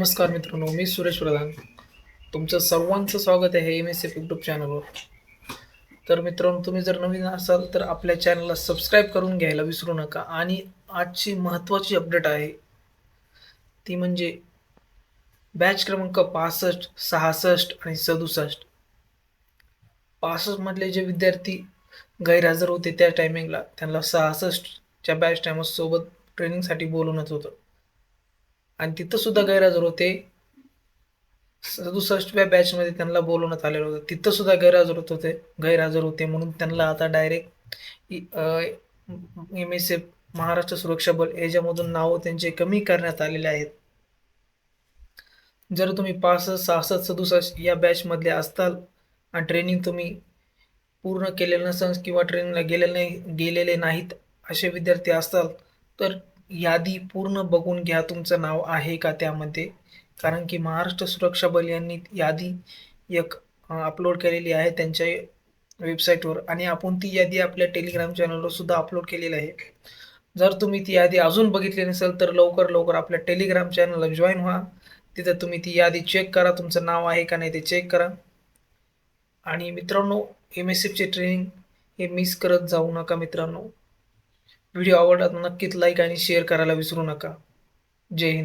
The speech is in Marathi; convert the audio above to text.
नमस्कार मित्रांनो, मी सुरेश प्रधान. तुमचं सर्वांचं स्वागत आहे MSF यूट्यूब चॅनलवर. तर मित्रांनो, तुम्ही जर नवीन असाल तर आपल्या चॅनलला सबस्क्राईब करून घ्यायला विसरू नका. आणि आजची महत्त्वाची अपडेट आहे ती म्हणजे बॅच क्रमांक 65, 66 आणि 67. 65 मधले जे विद्यार्थी गैरहजर होते त्या टायमिंगला त्यांना 66च्या बॅच टायमर्ससोबत ट्रेनिंगसाठी बोलवण्यात होतं आणि तिथं सुद्धा गैरहजर होते. 67व्या बॅचमध्ये त्यांना बोलवण्यात आलेलं होतं. तिथं सुद्धा गैरहजर होते म्हणून त्यांना आता डायरेक्ट MSF महाराष्ट्र सुरक्षा बल याच्यामधून नावं त्यांचे कमी करण्यात आलेले आहेत. जर तुम्ही 65, 66, 67 या बॅचमधले असताल आणि ट्रेनिंग तुम्ही पूर्ण केलेलं नसेल किंवा ट्रेनिंगला गेलेले नाहीत असे विद्यार्थी असताल, तर यादी पूर्ण बघून घ्या तुमचं नाव आहे का त्यामध्ये. कारण की महाराष्ट्र सुरक्षा बल यांनी यादी एक अपलोड केलेली आहे त्यांच्या वेबसाईटवर आणि आपण ती यादी आपल्या टेलिग्राम चॅनलवर सुद्धा अपलोड केलेली आहे. जर तुम्ही ती यादी अजून बघितली नसेल तर लवकर आपल्या टेलिग्राम चॅनलला जॉईन व्हा. तिथं तुम्ही ती यादी चेक करा, तुमचं नाव आहे का नाही ते चेक करा. आणि मित्रांनो, MSFचे ट्रेनिंग हे मिस करत जाऊ नका मित्रांनो. व्हिडिओ आवडला तर नक्कीच लाईक आणि शेअर करायला विसरू नका. जय हिंद.